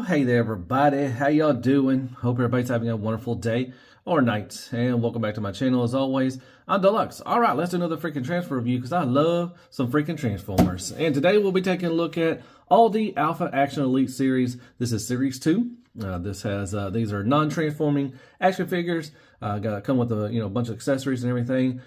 Hey there everybody, how y'all doing? Hope everybody's having a wonderful day or night, and welcome back to my channel. As always, I'm Deluxe. Alright, let's do another freaking transfer review because I love some freaking Transformers. And today we'll be taking a look at Auldey Alpha Action Elite Series. This is Series 2. This has these are non-transforming action figures. Come with a bunch of accessories and everything.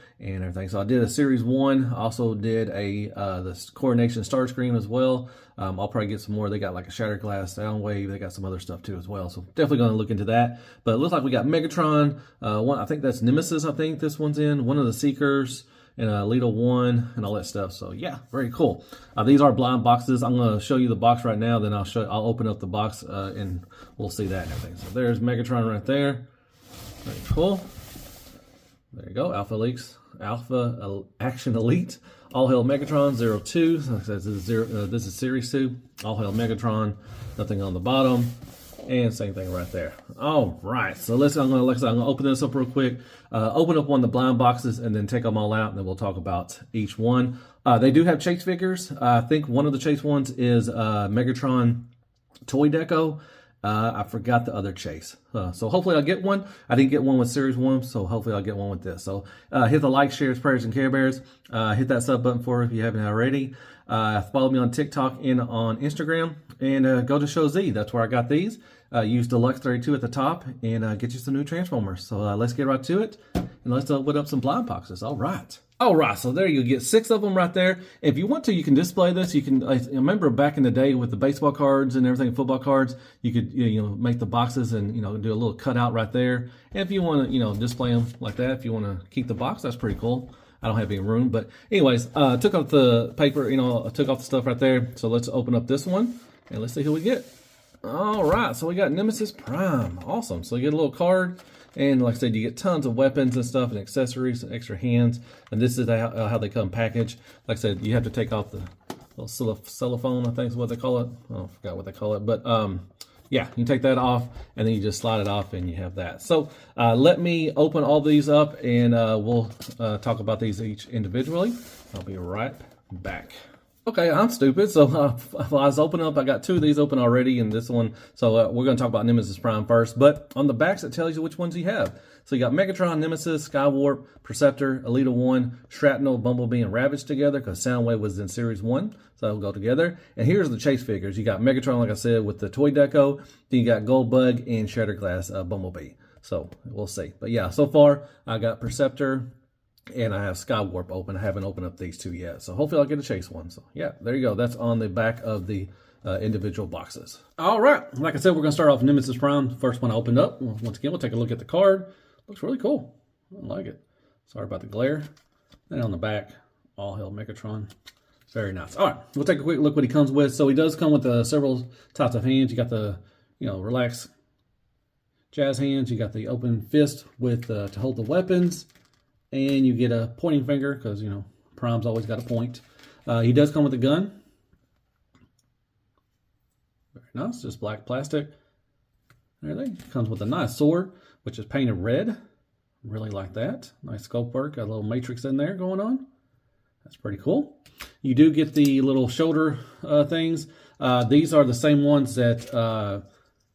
So I did a Series 1. Also did the Coronation Starscream as well. I'll probably get some more. They got like a Shattered Glass Soundwave. They got some other stuff too as well. So definitely going to look into that. But it looks like we got Megatron. One, I think that's Nemesis. I think this one's in one of the Seekers. And Elita One and all that stuff. So yeah, very cool. These are blind boxes. I'm going to show you the box right now. Then I'll open up the box and we'll see that and everything. So there's Megatron right there. Very cool. There you go. Alpha Action Elite. All Hail Megatron 02. This is Series 2. All Hail Megatron. Nothing on the bottom. And same thing right there. All right, so I'm gonna open this up real quick. Open up one of the blind boxes and then take them all out, and then we'll talk about each one. They do have chase figures. I think one of the chase ones is Megatron Toy Deco. I forgot the other chase. So hopefully I'll get one. I didn't get one with Series 1, so hopefully I'll get one with this. So hit the like, shares, prayers, and Care Bears. Hit that sub button for if you haven't already. Follow me on TikTok and on Instagram. And go to Show Z. That's where I got these. Use Deluxe32 at the top and get you some new Transformers. So let's get right to it. And let's open up some blind boxes. All right. All right, so there you get 6 of them right there. If you want to, you can display this. You can. I remember back in the day with the baseball cards and everything, football cards, you could make the boxes and do a little cutout right there. And if you want to display them like that, if you want to keep the box, that's pretty cool. I don't have any room, but anyways, took off the paper. Took off the stuff right there. So let's open up this one and let's see who we get. All right, so we got Nemesis Prime. Awesome. So you get a little card. And like I said, you get tons of weapons and stuff and accessories and extra hands. And this is how they come packaged. Like I said, you have to take off the little cellophane, I think is what they call it. Oh, I forgot what they call it. But yeah, you take that off and then you just slide it off and you have that. So let me open all these up and we'll talk about these each individually. I'll be right back. Okay, I'm stupid. So I was opening up. I got 2 of these open already, and this one. So we're going to talk about Nemesis Prime first. But on the backs, it tells you which ones you have. So you got Megatron, Nemesis, Skywarp, Perceptor, Elita One, Shrapnel, Bumblebee, and Ravage together because Soundwave was in Series 1. So they'll go together. And here's the chase figures. You got Megatron, like I said, with the toy deco. Then you got Goldbug and Shattered Glass Bumblebee. So we'll see. But yeah, so far I got Perceptor. And I have Skywarp open. I haven't opened up these 2 yet. So hopefully I'll get a chase one. So yeah, there you go. That's on the back of the individual boxes. All right. Like I said, we're going to start off Nemesis Prime. First one I opened up. Once again, we'll take a look at the card. Looks really cool. I like it. Sorry about the glare. Then on the back, All Hail Megatron. Very nice. All right. We'll take a quick look what he comes with. So he does come with several types of hands. You got the, relaxed jazz hands. You got the open fist with to hold the weapons. And you get a pointing finger because, Prime's always got a point. He does come with a gun. Very nice. Just black plastic. Everything. Comes with a nice sword, which is painted red. Really like that. Nice sculpt work. Got a little matrix in there going on. That's pretty cool. You do get the little shoulder things. These are the same ones that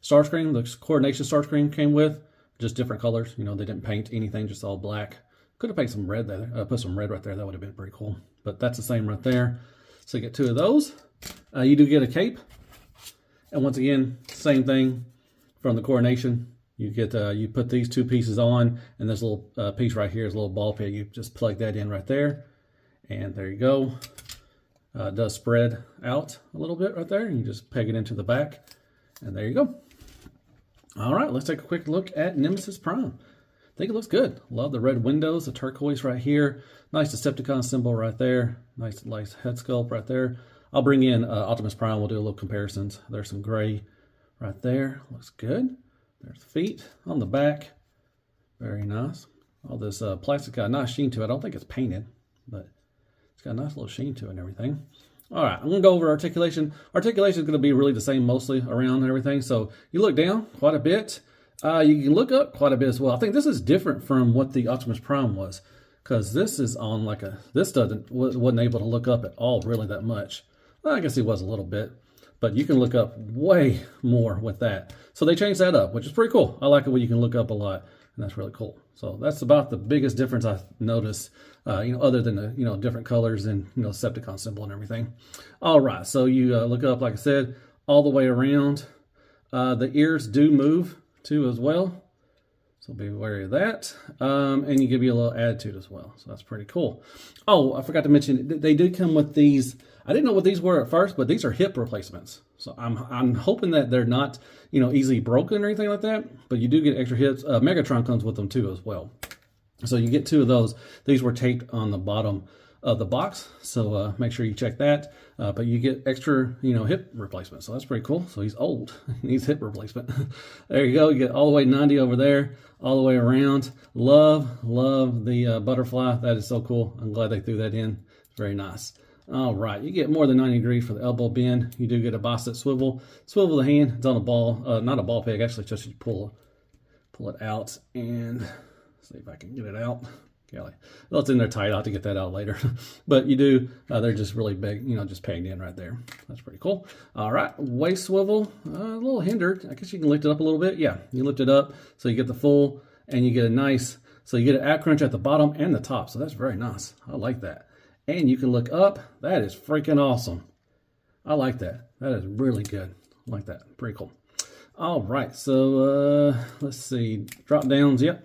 Starscream, the Coronation Starscream came with. Just different colors. They didn't paint anything, just all black. Could have painted some red there, put some red right there. That would have been pretty cool. But that's the same right there. So you get 2 of those. You do get a cape. And once again, same thing from the Coronation. You get you put these 2 pieces on, and this little piece right here is a little ball peg. You just plug that in right there. And there you go. It does spread out a little bit right there. And you just peg it into the back. And there you go. All right, let's take a quick look at Nemesis Prime. I think it looks good. Love the red windows, the turquoise right here. Nice Decepticon symbol right there. Nice head sculpt right there. I'll bring in Optimus Prime. We'll do a little comparisons. There's some gray right there. Looks good. There's the feet on the back. Very nice. All this plastic got a nice sheen to it. I don't think it's painted, but it's got a nice little sheen to it and everything. All right, I'm going to go over articulation. Articulation is going to be really the same mostly around and everything. So you look down quite a bit. You can look up quite a bit as well. I think this is different from what the Optimus Prime was, because this is on like this wasn't able to look up at all really that much. Well, I guess he was a little bit. but you can look up way more with that. So they changed that up, which is pretty cool. I like it when you can look up a lot, and that's really cool. So that's about the biggest difference I've noticed, other than the, different colors and, Decepticon symbol and everything. All right, so you look up, like I said, all the way around. The ears do move too as well. So be wary of that. And you give you a little attitude as well. So that's pretty cool. Oh, I forgot to mention, they did come with these. I didn't know what these were at first, but these are hip replacements. So I'm hoping that they're not, easily broken or anything like that. But you do get extra hips. Megatron comes with them too as well. So you get 2 of those. These were taped on the bottom of the box. So make sure you check that. But you get extra, hip replacement. So that's pretty cool. So he's old. He needs hip replacement. There you go. You get all the way 90 over there, all the way around. Love the butterfly. That is so cool. I'm glad they threw that in. It's very nice. All right. You get more than 90 degrees for the elbow bend. You do get a bicep swivel. Swivel the hand. It's on a ball. Not a ball peg. Actually, just you pull it out and see if I can get it out. Golly. Well, it's in there tight. I'll have to get that out later. But you do, they're just really big, just pegged in right there. That's pretty cool. All right, waist swivel, a little hindered. I guess you can lift it up a little bit. Yeah, you lift it up so you get the full, and you get a nice, so you get an ab crunch at the bottom and the top. So that's very nice. I like that. And you can look up. That is freaking awesome. I like that. That is really good. I like that. Pretty cool. All right, so let's see. Drop downs, yep.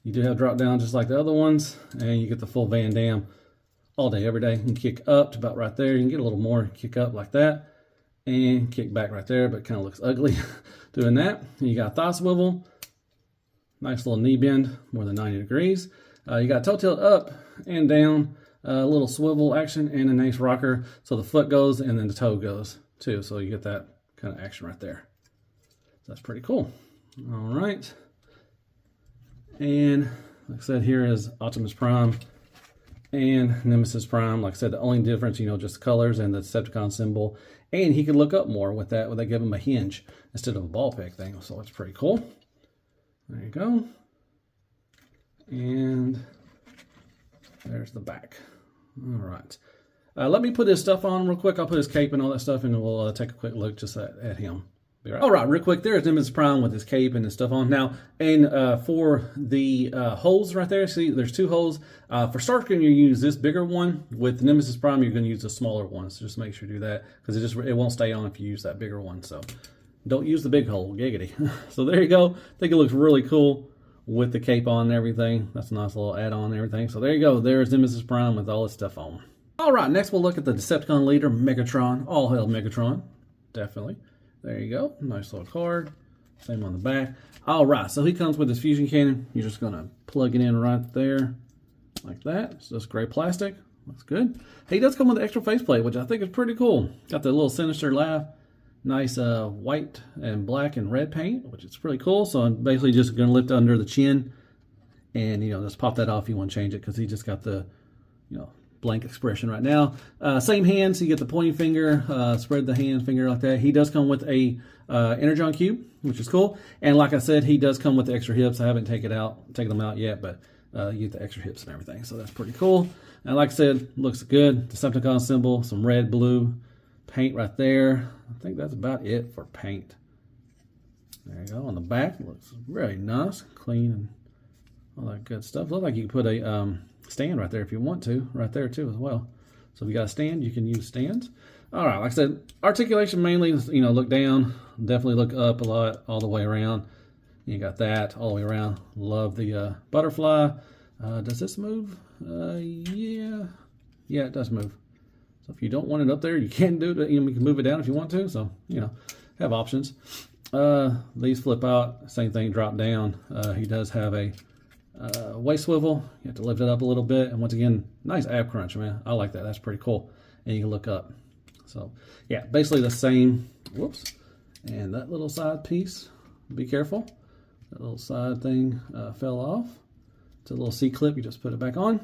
You do have drop down just like the other ones, and you get the full Van Damme all day, every day. You can kick up to about right there. You can get a little more, kick up like that, and kick back right there, but it kind of looks ugly doing that. And you got thigh swivel, nice little knee bend, more than 90 degrees. You got toe tilt up and down, a little swivel action, and a nice rocker. So the foot goes, and then the toe goes too. So you get that kind of action right there. So that's pretty cool. All right. And like I said, here is Optimus Prime and Nemesis Prime. Like I said, the only difference, just the colors and the Decepticon symbol. And he can look up more with that, when they give him a hinge instead of a ball peg thing. So it's pretty cool. There you go. And there's the back. All right. Let me put his stuff on real quick. I'll put his cape and all that stuff, and we'll take a quick look just at him. Right. All right, real quick, there's Nemesis Prime with his cape and his stuff on. Now, and for the holes right there, see, there's 2 holes. For Starscream, you use this bigger one. With Nemesis Prime, you're going to use the smaller one. So just make sure you do that, because it won't stay on if you use that bigger one. So don't use the big hole, giggity. So there you go. I think it looks really cool with the cape on and everything. That's a nice little add-on and everything. So there you go. There's Nemesis Prime with all his stuff on. All right, next we'll look at the Decepticon leader, Megatron. All hail Megatron, definitely. There you go. Nice little card. Same on the back. All right. So he comes with his fusion cannon. You're just going to plug it in right there like that. It's just gray plastic. Looks good. He does come with an extra faceplate, which I think is pretty cool. Got the little sinister laugh. Nice white and black and red paint, which is pretty cool. So I'm basically just going to lift under the chin and, just pop that off if you want to change it, because he just got the, blank expression right now. Same hands, so you get the pointing finger, spread the hand finger like that. He does come with a Energon cube, which is cool. And like I said, he does come with the extra hips. I haven't taken them out yet, but you get the extra hips and everything. So that's pretty cool. And like I said, looks good. Decepticon symbol, some red, blue paint right there. I think that's about it for paint. There you go. On the back, looks very nice, clean, and all that good stuff. Looks like you can put a stand right there if you want to, right there too as well. So if you got a stand, you can use stands. All right, like I said, articulation mainly is, look down, definitely look up a lot, all the way around. You got that all the way around. Love the butterfly. Does this move? Yeah, it does move. So if you don't want it up there, you can do it. You can move it down if you want to. So have options. These flip out. Same thing, drop down. He does have a waist swivel. You have to lift it up a little bit, and once again, nice ab crunch, man. I like that. That's pretty cool. And you can look up. So yeah, basically the same. Whoops. And that little side piece, be careful. That little side thing fell off. It's a little C-clip. You just put it back on.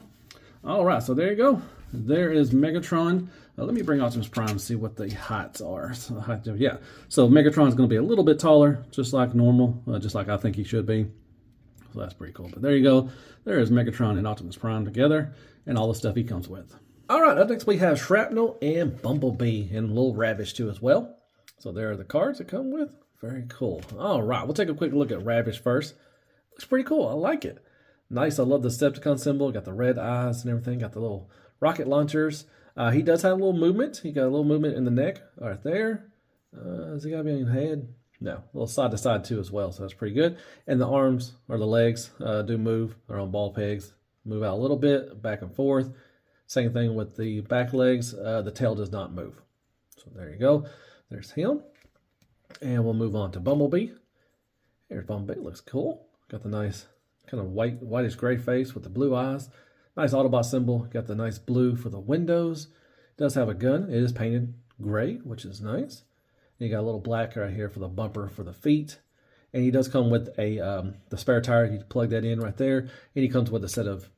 All right, so there you go. There is Megatron. Let me bring Optimus Prime and see what the heights are. So Megatron is going to be a little bit taller, just like normal, just like I think he should be. So that's pretty cool. But there you go. There is Megatron and Optimus Prime together, and all the stuff he comes with. All right, up next we have Shrapnel and Bumblebee, and a little Ravage too as well. So there are the cards that come with. Very cool. All right, we'll take a quick look at Ravage first. Looks pretty cool. I like it. Nice. I love the Decepticon symbol. Got the red eyes and everything. Got the little rocket launchers. He does have a little movement. He got a little movement in the neck right there. Has he got any head? No. A little side to side too as well. So that's pretty good. And the arms or the legs do move. They're on ball pegs. Move out a little bit, back and forth. Same thing with the back legs. The tail does not move. So there you go. There's him. And we'll move on to Bumblebee. Here's Bumblebee. Looks cool. Got the nice kind of whitish gray face with the blue eyes. Nice Autobot symbol. Got the nice blue for the windows. Does have a gun. It is painted gray, which is nice. And you got a little black right here for the bumper for the feet. And he does come with a the spare tire. You plug that in right there. And he comes with a set of,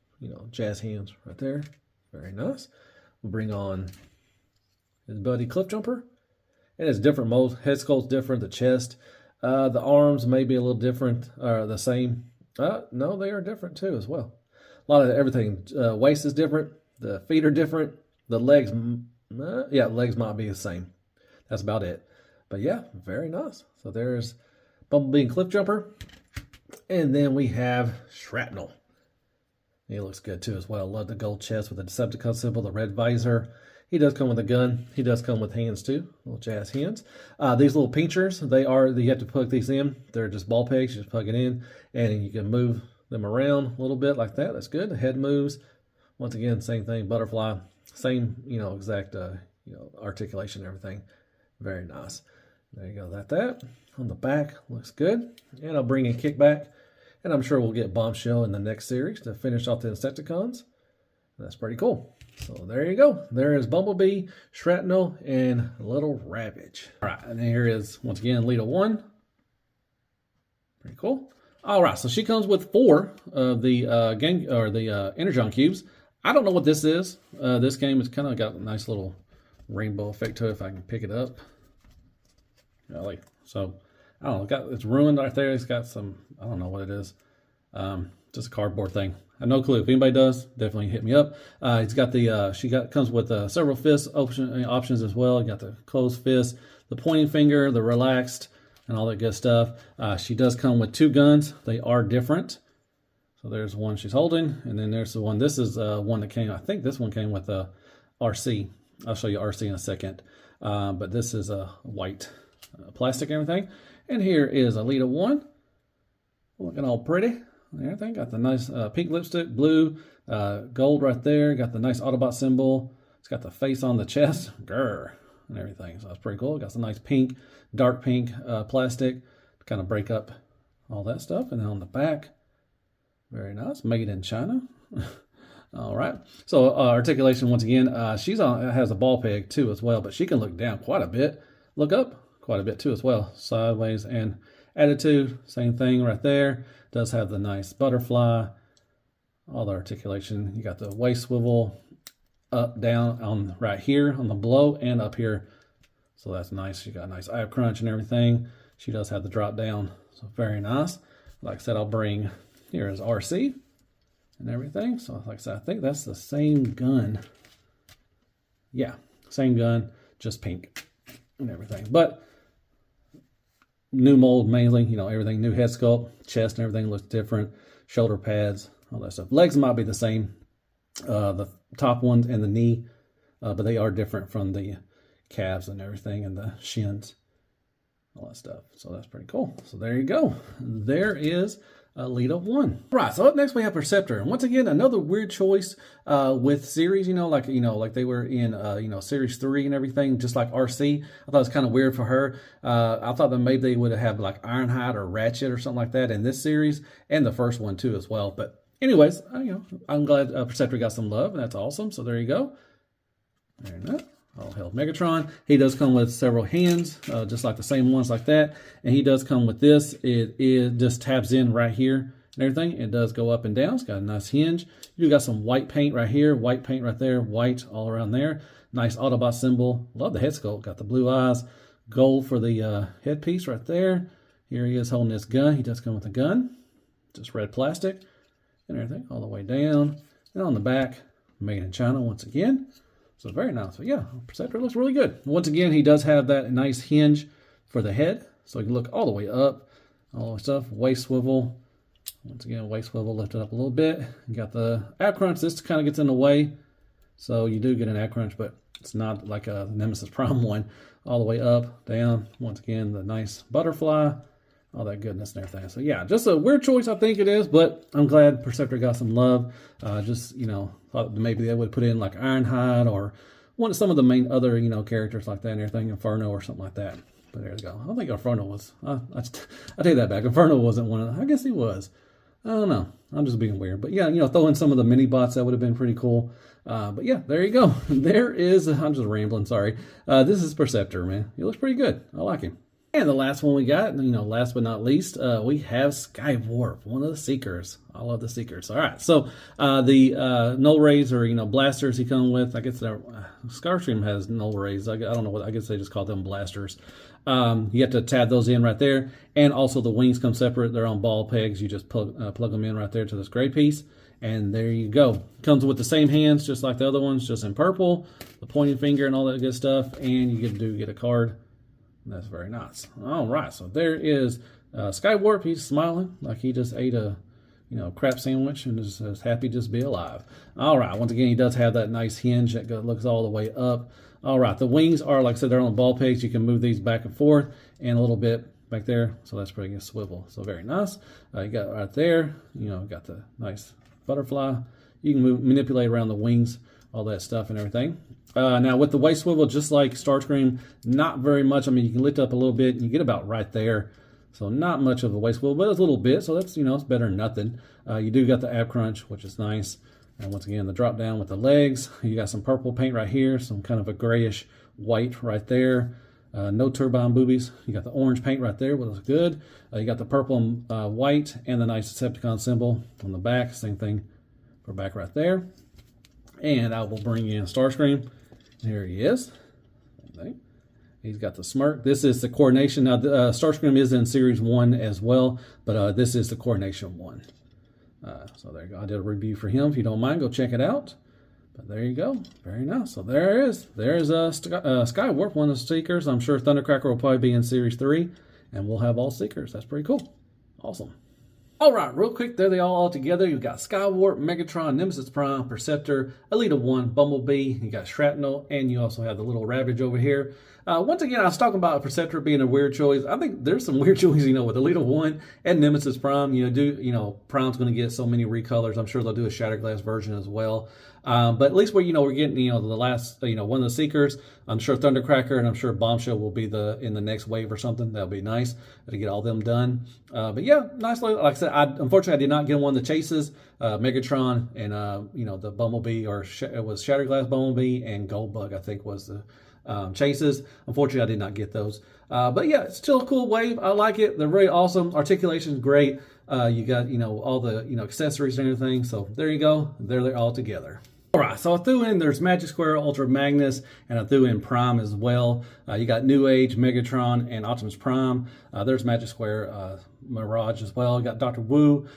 jazz hands right there. Very nice. We'll bring on his buddy Cliff Jumper. And it's different molds. Head sculpt's different. The chest. The arms may be a little different. Or the same. No, they are different too as well. A lot of everything. Waist is different. The feet are different. The legs, legs might be the same. That's about it. But yeah, very nice. So there's Bumblebee and Cliff Jumper. And then we have Shrapnel. He looks good too as well. Love the gold chest with the Decepticon symbol, the red visor. He does come with a gun. He does come with hands too, little jazz hands. These little pinchers, you have to plug these in. They're just ball pegs. You just plug it in, and you can move them around a little bit like that. That's good. The head moves. Once again, same thing. Butterfly, same exact articulation and everything. Very nice. There you go. That on the back looks good. And I'll bring in Kickback, and I'm sure we'll get Bombshell in the next series to finish off the Decepticons. That's pretty cool. So there you go. There is Bumblebee, Shrapnel, and Little Ravage. All right, and here is, once again, Elita One. Pretty cool. All right, so she comes with 4 of the Energon cubes. I don't know what this is. This game has kind of got a nice little rainbow effect to it if I can pick it up. So, I don't know. It's ruined right there. It's got some, I don't know what it is. Just a cardboard thing. I have no clue. If anybody does, definitely hit me up. It's got the comes with several fist options as well. You got the closed fist, the pointing finger, the relaxed, and all that good stuff. She does come with 2 guns. They are different. So there's one she's holding, and then there's the one. This is one that came. I think this one came with RC. I'll show you RC in a second. But this is a white plastic and everything. And here is Elita One, looking all pretty. And everything. Got the nice pink lipstick, blue, gold right there. Got the nice Autobot symbol. It's got the face on the chest, grr, and everything. So that's pretty cool. Got some nice pink, dark pink plastic to kind of break up all that stuff. And then on the back, very nice, made in China. All right. So articulation once again. She's has a ball peg too as well, but she can look down quite a bit. Look up quite a bit too as well, sideways and attitude. Same thing right there. Does have the nice butterfly, all the articulation. You got the waist swivel up, down on right here on the below and up here. So that's nice. You got a nice eye crunch and everything. She does have the drop down. So very nice. Like I said, I'll bring, here is RC and everything. So like I said, I think that's the same gun. Yeah, same gun, just pink and everything. But new mold mainly, everything, new head sculpt, chest and everything looks different, shoulder pads, all that stuff. Legs might be the same, the top ones and the knee, but they are different from the calves and everything and the shins, all that stuff. So that's pretty cool. So there you go. There is Elita One. Right, so up next we have Perceptor. And once again, another weird choice with series, like they were in, series 3 and everything, just like RC. I thought it was kind of weird for her. I thought that maybe they would have like Ironhide or Ratchet or something like that in this series and the first one too as well. But anyways, I'm glad Perceptor got some love, and that's awesome. So there you go. There you go. All hail Megatron. He does come with several hands, just like the same ones like that. And he does come with this. It just tabs in right here and everything. It does go up and down. It's got a nice hinge. You got some white paint right here, white paint right there, white all around there. Nice Autobot symbol. Love the head sculpt. Got the blue eyes, gold for the headpiece right there. Here he is holding this gun. He does come with a gun, just red plastic and everything all the way down. And on the back, made in China once again. So very nice. So yeah, Perceptor looks really good. Once again, he does have that nice hinge for the head. So you can look all the way up, all the stuff, waist swivel. Once again, waist swivel lifted up a little bit. You got the ab crunch. This kind of gets in the way. So you do get an ab crunch, but it's not like a Nemesis Prime one. All the way up, down. Once again, the nice butterfly. All that goodness and everything. So yeah, just a weird choice, I think it is, but I'm glad Perceptor got some love. Just, you know, thought maybe they would put in like Ironhide or some of the main other, you know, characters like that and everything, Inferno or something like that. But there you go. I don't think Inferno was, I take that back. Inferno wasn't one of them. I guess he was. I don't know. I'm just being weird. But yeah, you know, throw in some of the mini bots, that would have been pretty cool. But yeah, there you go. There is, I'm just rambling, sorry. This is Perceptor, man. He looks pretty good. I like him. And the last one we got, you know, last but not least, we have Skywarp, one of the Seekers. I love the Seekers. All right, so the null rays or, you know, blasters he comes with, I guess Starscream has null rays. I don't know what, I guess they just call them blasters. You have to tab those in right there. And also the wings come separate. They're on ball pegs. You just plug them in right there to this gray piece. And there you go. Comes with the same hands, just like the other ones, just in purple, the pointing finger and all that good stuff. And you get a card. That's very nice. All right, so there is Skywarp. He's smiling like he just ate a, you know, crap sandwich and is happy to just be alive. All right, once again, he does have that nice hinge that looks all the way up. All right, the wings are, like I said, they're on ball pegs. You can move these back and forth and a little bit back there. So that's pretty good swivel. So very nice. You got right there, you know, got the nice butterfly. You can manipulate around the wings, all that stuff and everything. Now with the waist swivel, just like Starscream, not very much. I mean, you can lift up a little bit and you get about right there. So not much of a waist swivel, but it's a little bit. So that's, you know, it's better than nothing. You do got the ab crunch, which is nice. And once again, the drop down with the legs. You got some purple paint right here, some kind of a grayish white right there. No turbine boobies. You got the orange paint right there, which is good. You got the purple and white and the nice Decepticon symbol on the back. Same thing for back right there. And I will bring in Starscream. Here he is. He's got the smirk. This is the coordination. Now, Starscream is in Series 1 as well, but this is the coordination one. So there you go. I did a review for him. If you don't mind, go check it out. But there you go. Very nice. So there it is. There's Skywarp, one of the Seekers. I'm sure Thundercracker will probably be in Series 3, and we'll have all Seekers. That's pretty cool. Awesome. All right, real quick, there they all together. You've got Skywarp, Megatron, Nemesis Prime, Perceptor, Elita One, Bumblebee. You got Shrapnel, and you also have the little Ravage over here. Once again, I was talking about Perceptor being a weird choice. I think there's some weird choices, you know, with Elita One and Nemesis Prime. Prime's going to get so many recolors. I'm sure they'll do a Shatterglass version as well. But at least we're getting, the last, one of the Seekers. I'm sure Thundercracker and I'm sure Bombshell will be in the next wave or something. That'll be nice to get all them done. But yeah, nice. Like I said, unfortunately I did not get one of the chases. Megatron and, the Bumblebee, or it was Shatterglass Bumblebee and Goldbug, I think was the chases. Unfortunately, I did not get those. But yeah, it's still a cool wave. I like it. They're really awesome. Articulation is great. You got, all the, accessories and everything. So there you go. There they're all together. All right, so I threw in, there's Magic Square, Ultra Magnus, and I threw in Prime as well. You got New Age, Megatron, and Optimus Prime. There's Magic Square, Mirage as well. You got Dr. Wu.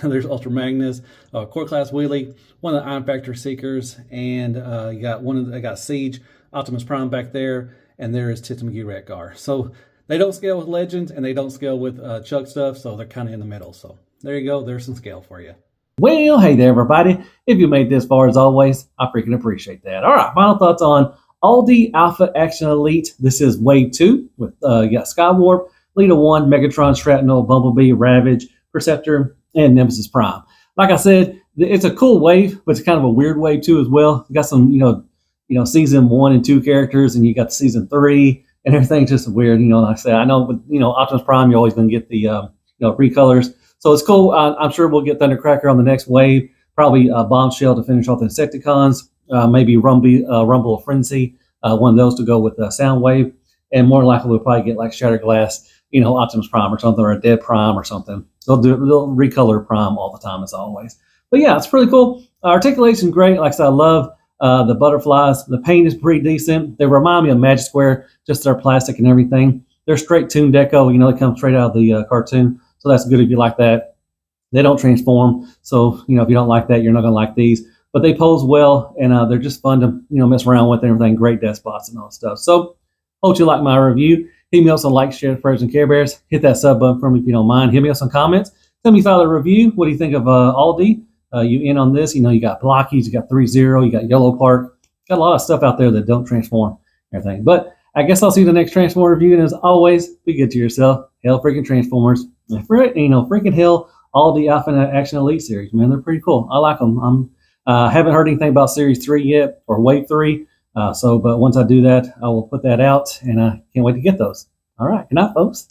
There's Ultra Magnus, Core Class Wheelie, one of the Iron Factor Seekers, and you got I got Siege, Optimus Prime back there, and there is Tits McGee Redgar. So they don't scale with Legends, and they don't scale with Chuck stuff, so they're kind of in the middle. So there you go. There's some scale for you. Well, hey there, everybody. If you made this far, as always, I freaking appreciate that. All right, final thoughts on Auldey Alpha Action Elite. This is Wave 2 with you got Skywarp, Elita One, Megatron, Shrapnel, Bumblebee, Ravage, Perceptor, and Nemesis Prime. Like I said, it's a cool wave, but it's kind of a weird wave too as well. You got some, Season 1 and 2 characters, and you got Season 3, and everything's just weird. Like I said, I know with, Optimus Prime, you're always going to get the, recolors. So it's cool. I'm sure we'll get Thundercracker on the next wave. Probably Bombshell to finish off the Decepticons. Maybe Rumble of Frenzy. One of those to go with Soundwave. And more likely we'll probably get like Shatterglass, Optimus Prime or something, or a Dead Prime or something. They'll recolor Prime all the time as always. But yeah, it's pretty cool. Articulation great. Like I said, I love the butterflies. The paint is pretty decent. They remind me of Magic Square, just their plastic and everything. They're straight Toon Deco. They come straight out of the cartoon. So that's good if you like that. They don't transform. So, if you don't like that, you're not going to like these. but they pose well, and they're just fun to mess around with and everything. Great death spots and all that stuff. So hope you like my review. Hit me up on like, share, prayers, and Care Bears. Hit that sub button for me if you don't mind. Hit me up some comments. Tell me if you thought of the review. What do you think of Auldey? You in on this? You got Blockies, you got 3-0, you got Yellow Park. Got a lot of stuff out there that don't transform everything. But I guess I'll see you in the next Transformer review. And as always, be good to yourself. Hell freaking Transformers. And freaking hell, Auldey Alpha Action Elite series. Man, they're pretty cool. I like them. Haven't heard anything about Series 3 yet, or Wave 3. But once I do that, I will put that out, and I can't wait to get those. All right. Good night, folks.